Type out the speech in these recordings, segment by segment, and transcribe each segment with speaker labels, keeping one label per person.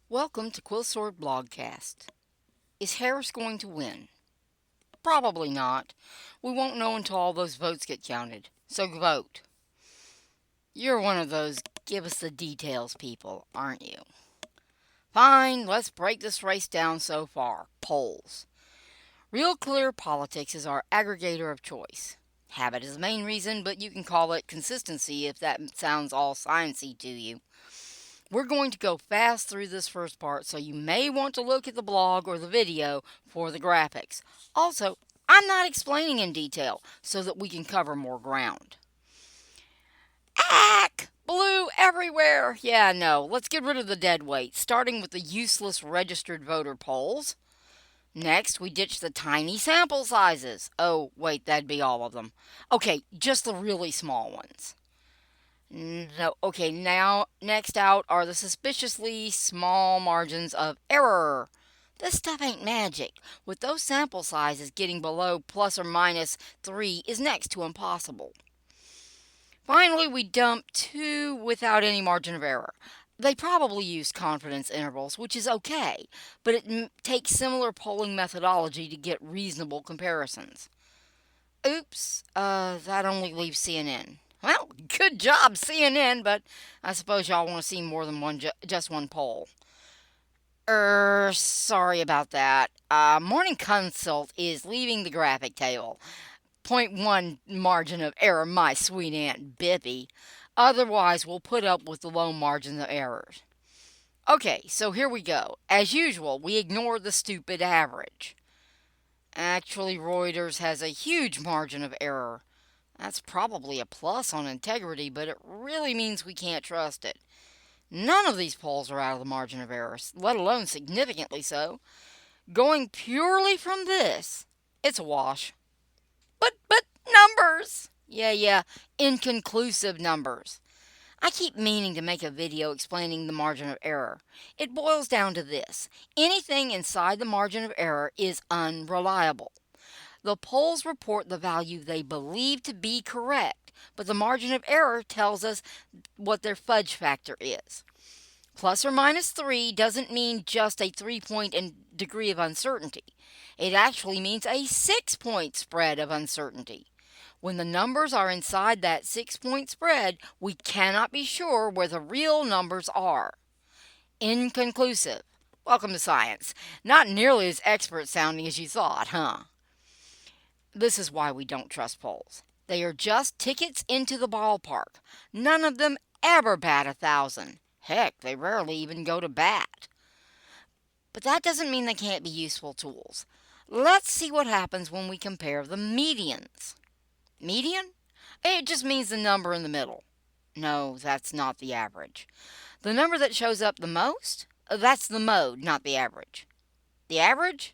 Speaker 1: Welcome to Quill Sword Blogcast. Is Harris going to win? Probably not. We won't know until all those votes get counted. So vote. You're one of those give us the details people, aren't you? Fine, let's break this race down so far. Polls. Real Clear Politics is our aggregator of choice. Habit is the main reason, but you can call it consistency if that sounds all sciencey to you. We're going to go fast through this first part, so you may want to look at the blog or the video for the graphics. Also, I'm not explaining in detail so that we can cover more ground. Ack! Blue everywhere! Yeah, no, let's get rid of the dead weight, starting with the useless registered voter polls. Next, we ditch the tiny sample sizes. Oh, wait, that'd be all of them. Okay, just the really small ones. No, okay, now next out are the suspiciously small margins of error. This stuff ain't magic. With those sample sizes, getting below plus or minus 3 is next to impossible. Finally, we dump 2 without any margin of error. They probably use confidence intervals, which is okay, but it takes similar polling methodology to get reasonable comparisons. Oops, that only leaves CNN. Well, good job, CNN, but I suppose y'all want to see more than just one poll. Sorry about that. Morning Consult is leaving the graphic table. Point 0.1 margin of error, my sweet Aunt Bippy. Otherwise, we'll put up with the low margins of errors. Okay, so here we go. As usual, we ignore the stupid average. Actually, Reuters has a huge margin of error. That's probably a plus on integrity, but it really means we can't trust it. None of these polls are out of the margin of error, let alone significantly so. Going purely from this, it's a wash. But numbers! Yeah, inconclusive numbers. I keep meaning to make a video explaining the margin of error. It boils down to this. Anything inside the margin of error is unreliable. The polls report the value they believe to be correct, but the margin of error tells us what their fudge factor is. Plus or minus 3 doesn't mean just a 3-point degree of uncertainty. It actually means a 6-point spread of uncertainty. When the numbers are inside that 6-point spread, we cannot be sure where the real numbers are. Inconclusive. Welcome to science. Not nearly as expert sounding as you thought, huh? This is why we don't trust polls. They are just tickets into the ballpark. None of them ever bat 1,000. Heck, they rarely even go to bat. But that doesn't mean they can't be useful tools. Let's see what happens when we compare the medians. Median? It just means the number in the middle. No, that's not the average. The number that shows up the most? That's the mode, not the average. The average?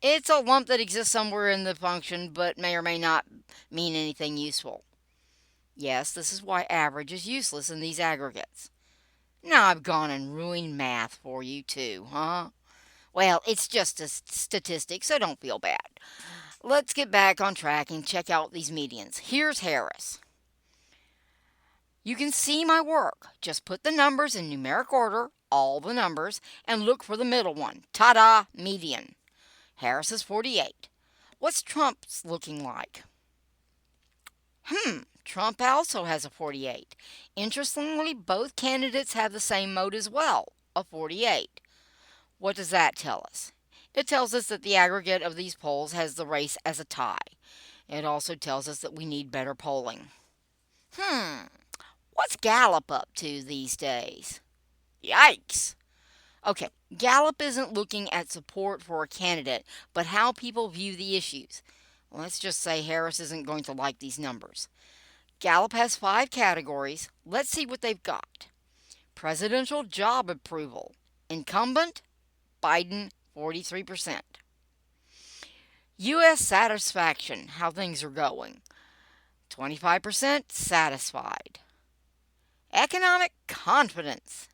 Speaker 1: It's a lump that exists somewhere in the function but may or may not mean anything useful. Yes, this is why average is useless in these aggregates. Now I've gone and ruined math for you too, huh? Well, it's just a statistic, so don't feel bad. Let's get back on track and check out these medians. Here's Harris. You can see my work. Just put the numbers in numeric order, all the numbers, and look for the middle one. Ta-da, median. Harris is 48. What's Trump's looking like? Trump also has a 48. Interestingly, both candidates have the same mode as well, a 48. What does that tell us? It tells us that the aggregate of these polls has the race as a tie. It also tells us that we need better polling. What's Gallup up to these days? Yikes! Okay, Gallup isn't looking at support for a candidate, but how people view the issues. Let's just say Harris isn't going to like these numbers. Gallup has 5 categories. Let's see what they've got. Presidential job approval. Incumbent, Biden, 43%. U.S. satisfaction, how things are going. 25% satisfied. Economic confidence,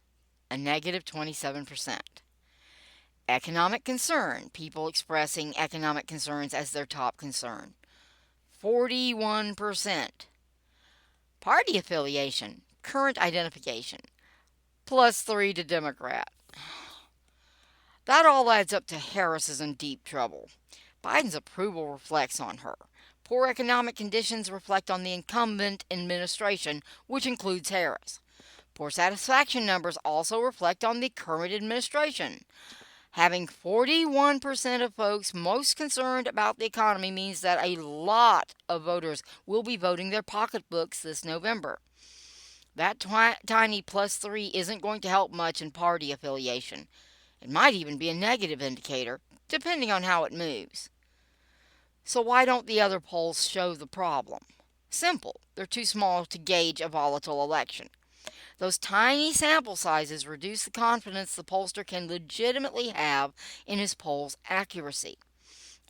Speaker 1: a negative 27%. Economic concern, people expressing economic concerns as their top concern, 41%. Party affiliation, current identification, +3 to Democrat. That all adds up to Harris is in deep trouble. Biden's approval reflects on her. Poor economic conditions reflect on the incumbent administration, which includes Harris. Poor satisfaction numbers also reflect on the current administration. Having 41% of folks most concerned about the economy means that a lot of voters will be voting their pocketbooks this November. That tiny plus 3 isn't going to help much in party affiliation. It might even be a negative indicator, depending on how it moves. So, why don't the other polls show the problem? Simple. They're too small to gauge a volatile election. Those tiny sample sizes reduce the confidence the pollster can legitimately have in his poll's accuracy.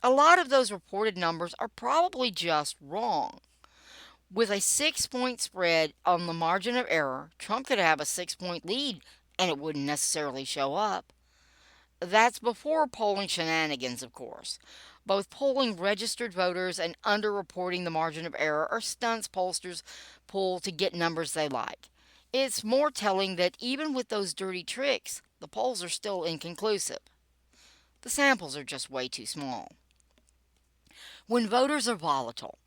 Speaker 1: A lot of those reported numbers are probably just wrong. With a 6-point spread on the margin of error, Trump could have a 6-point lead and it wouldn't necessarily show up. That's before polling shenanigans, of course. Both polling registered voters and underreporting the margin of error are stunts pollsters pull to get numbers they like. It's more telling that even with those dirty tricks, the polls are still inconclusive. The samples are just way too small. When voters are volatile,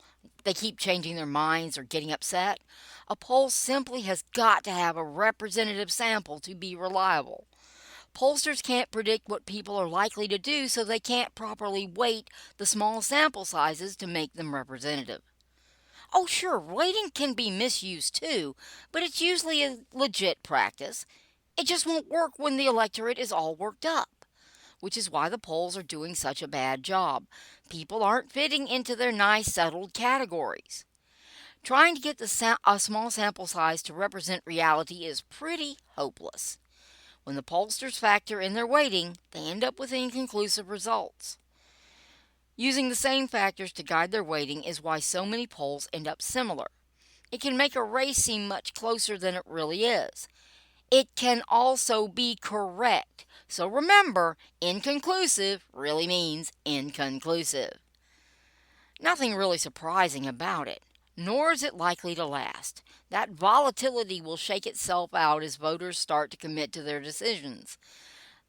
Speaker 1: they keep changing their minds or getting upset, a poll simply has got to have a representative sample to be reliable. Pollsters can't predict what people are likely to do, so they can't properly weight the small sample sizes to make them representative. Oh, sure, weighting can be misused too, but it's usually a legit practice. It just won't work when the electorate is all worked up, which is why the polls are doing such a bad job. People aren't fitting into their nice, settled categories. Trying to get a small sample size to represent reality is pretty hopeless. When the pollsters factor in their weighting, they end up with inconclusive results. Using the same factors to guide their weighting is why so many polls end up similar. It can make a race seem much closer than it really is. It can also be correct. So remember, inconclusive really means inconclusive. Nothing really surprising about it, nor is it likely to last. That volatility will shake itself out as voters start to commit to their decisions.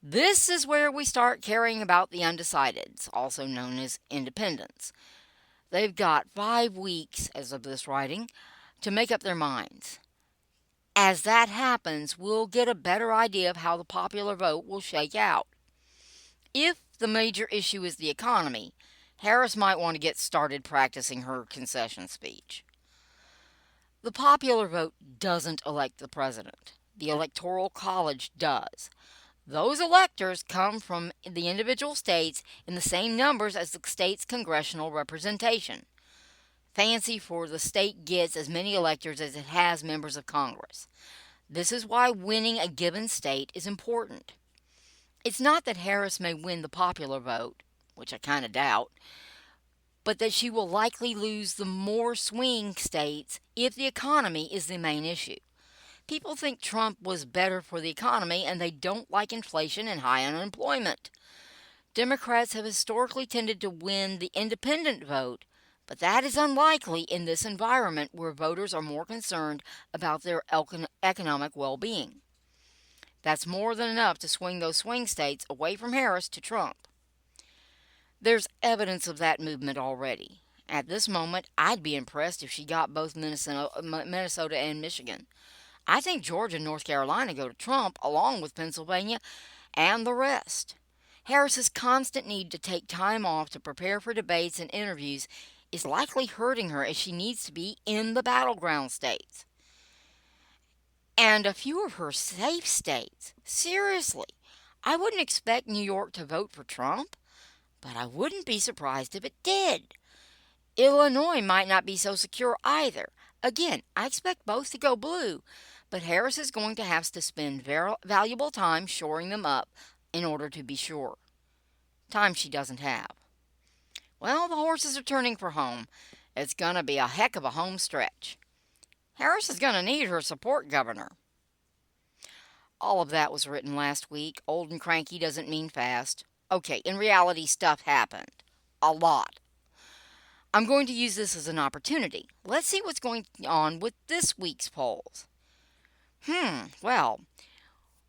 Speaker 1: This is where we start caring about the undecideds, also known as independents. They've got 5 weeks, as of this writing, to make up their minds. As that happens, we'll get a better idea of how the popular vote will shake out. If the major issue is the economy, Harris might want to get started practicing her concession speech. The popular vote doesn't elect the president. The Electoral College does. Those electors come from the individual states in the same numbers as the state's congressional representation. Fancy for the state gets as many electors as it has members of Congress. This is why winning a given state is important. It's not that Harris may win the popular vote, which I kind of doubt, but that she will likely lose the more swing states if the economy is the main issue. People think Trump was better for the economy and they don't like inflation and high unemployment. Democrats have historically tended to win the independent vote, but that is unlikely in this environment where voters are more concerned about their economic well-being. That's more than enough to swing those swing states away from Harris to Trump. There's evidence of that movement already. At this moment, I'd be impressed if she got both Minnesota and Michigan. I think Georgia and North Carolina go to Trump, along with Pennsylvania and the rest. Harris's constant need to take time off to prepare for debates and interviews is likely hurting her as she needs to be in the battleground states. And a few of her safe states. Seriously, I wouldn't expect New York to vote for Trump, but I wouldn't be surprised if it did. Illinois might not be so secure either. Again, I expect both to go blue, but Harris is going to have to spend valuable time shoring them up in order to be sure. Time she doesn't have. Well, the horses are turning for home. It's going to be a heck of a home stretch. Harris is going to need her support governor. All of that was written last week. Old and cranky doesn't mean fast. Okay, in reality, stuff happened. A lot. I'm going to use this as an opportunity. Let's see what's going on with this week's polls. Well,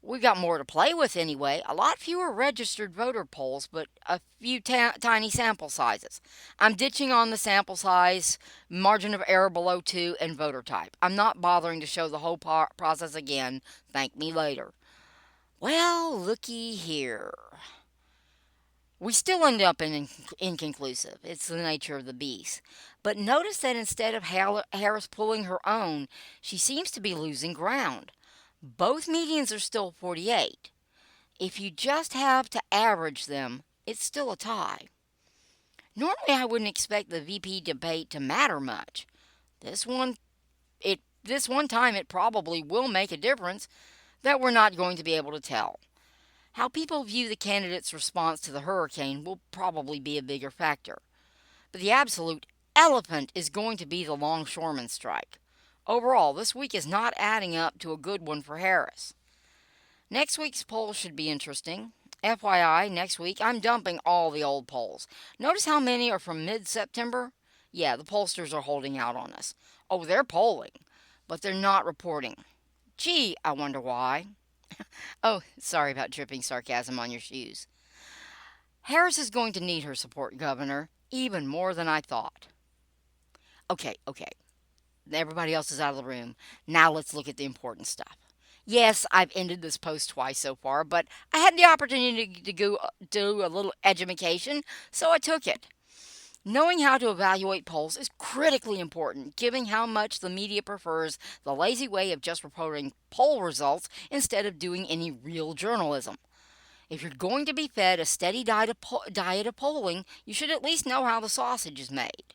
Speaker 1: We got more to play with anyway. A lot fewer registered voter polls, but a few tiny sample sizes. I'm ditching on the sample size, margin of error below 2, and voter type. I'm not bothering to show the whole process again. Thank me later. Well, looky here. We still end up inconclusive. It's the nature of the beast. But notice that instead of Harris pulling her own, she seems to be losing ground. Both medians are still 48. If you just have to average them, it's still a tie. Normally, I wouldn't expect the VP debate to matter much. This one, this one time, it probably will make a difference that we're not going to be able to tell. How people view the candidate's response to the hurricane will probably be a bigger factor. But the absolute elephant is going to be the longshoreman strike. Overall, this week is not adding up to a good one for Harris. Next week's poll should be interesting. FYI, next week I'm dumping all the old polls. Notice how many are from mid September? Yeah, the pollsters are holding out on us. Oh, they're polling, but they're not reporting. Gee, I wonder why. Oh, sorry about dripping sarcasm on your shoes. Harris is going to need her support, Governor, even more than I thought. Okay. Everybody else is out of the room. Now let's look at the important stuff. Yes, I've ended this post twice so far, but I had the opportunity to go do a little education, so I took it. Knowing how to evaluate polls is critically important, given how much the media prefers the lazy way of just reporting poll results instead of doing any real journalism. If you're going to be fed a steady diet of polling, you should at least know how the sausage is made.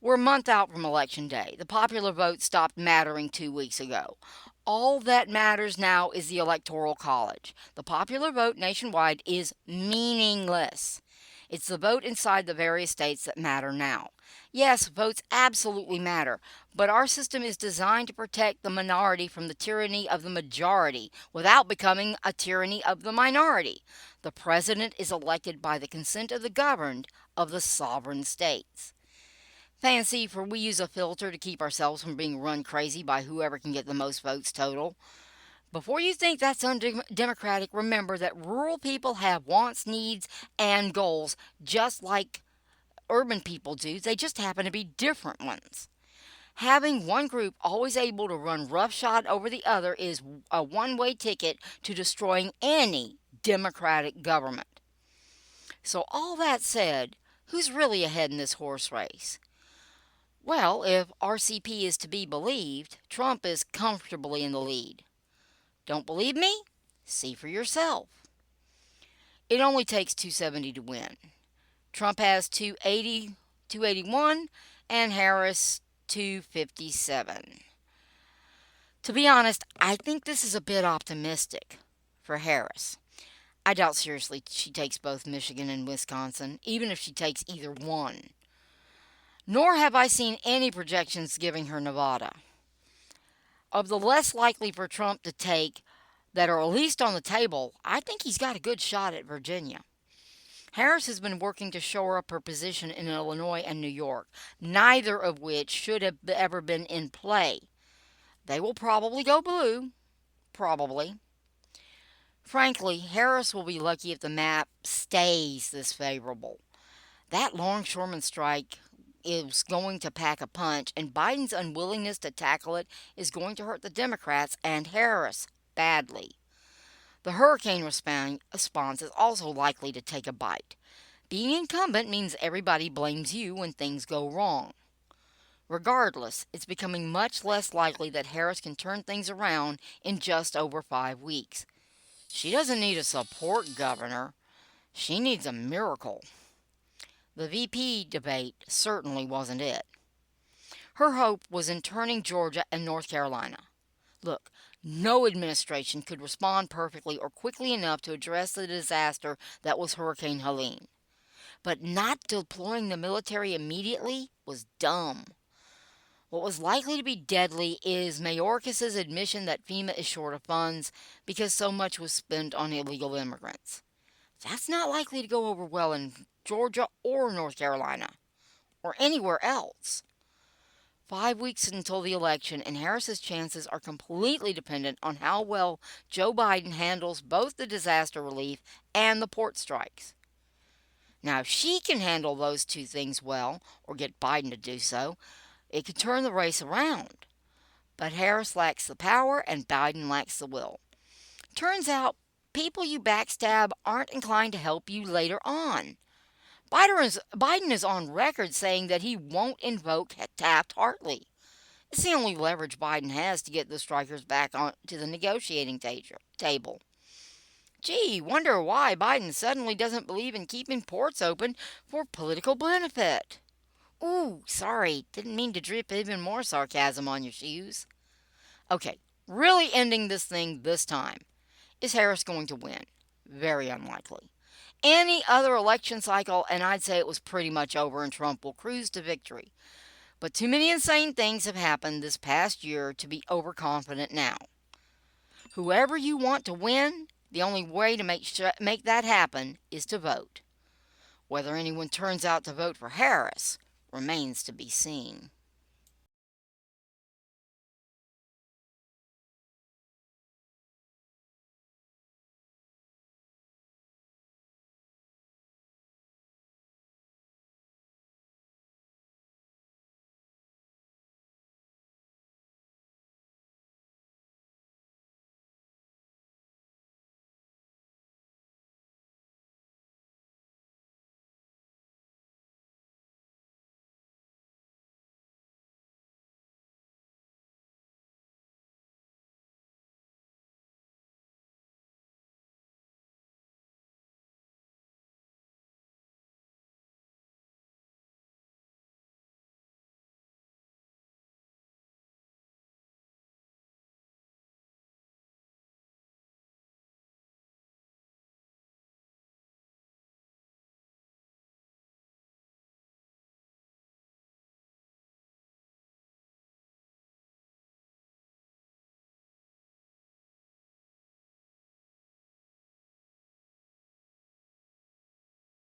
Speaker 1: We're a month out from Election Day. The popular vote stopped mattering 2 weeks ago. All that matters now is the Electoral College. The popular vote nationwide is meaningless. It's the vote inside the various states that matter now. Yes, votes absolutely matter, but our system is designed to protect the minority from the tyranny of the majority without becoming a tyranny of the minority. The president is elected by the consent of the governed of the sovereign states. Fancy, for we use a filter to keep ourselves from being run crazy by whoever can get the most votes total. Before you think that's undemocratic, remember that rural people have wants, needs, and goals just like urban people do. They just happen to be different ones. Having one group always able to run roughshod over the other is a one-way ticket to destroying any democratic government. So all that said, who's really ahead in this horse race? Well, if RCP is to be believed, Trump is comfortably in the lead. Don't believe me? See for yourself. It only takes 270 to win. Trump has 280, 281, and Harris 257. To be honest, I think this is a bit optimistic for Harris. I doubt seriously she takes both Michigan and Wisconsin, even if she takes either one. Nor have I seen any projections giving her Nevada. Of the less likely for Trump to take that are at least on the table, I think he's got a good shot at Virginia. Harris has been working to shore up her position in Illinois and New York, neither of which should have ever been in play. They will probably go blue. Probably. Frankly, Harris will be lucky if the map stays this favorable. That longshoreman strike is going to pack a punch, and Biden's unwillingness to tackle it is going to hurt the Democrats and Harris badly. The hurricane response is also likely to take a bite. Being incumbent means everybody blames you when things go wrong. Regardless, it's becoming much less likely that Harris can turn things around in just over 5 weeks. She doesn't need a support governor. She needs a miracle. The VP debate certainly wasn't it. Her hope was in turning Georgia and North Carolina. Look, no administration could respond perfectly or quickly enough to address the disaster that was Hurricane Helene. But not deploying the military immediately was dumb. What was likely to be deadly is Mayorkas' admission that FEMA is short of funds because so much was spent on illegal immigrants. That's not likely to go over well in Georgia or North Carolina or anywhere else. 5 weeks until the election, and Harris's chances are completely dependent on how well Joe Biden handles both the disaster relief and the port strikes. Now, if she can handle those two things well, or get Biden to do so, it could turn the race around. But Harris lacks the power and Biden lacks the will. Turns out, people you backstab aren't inclined to help you later on. Biden is on record saying that he won't invoke Taft-Hartley. It's the only leverage Biden has to get the strikers back on to the negotiating table. Gee, wonder why Biden suddenly doesn't believe in keeping ports open for political benefit. Ooh, sorry, didn't mean to drip even more sarcasm on your shoes. Okay, really ending this thing this time. Is Harris going to win? Very unlikely. Any other election cycle, and I'd say it was pretty much over and Trump will cruise to victory. But too many insane things have happened this past year to be overconfident now. Whoever you want to win, the only way to make that happen is to vote. Whether anyone turns out to vote for Harris remains to be seen.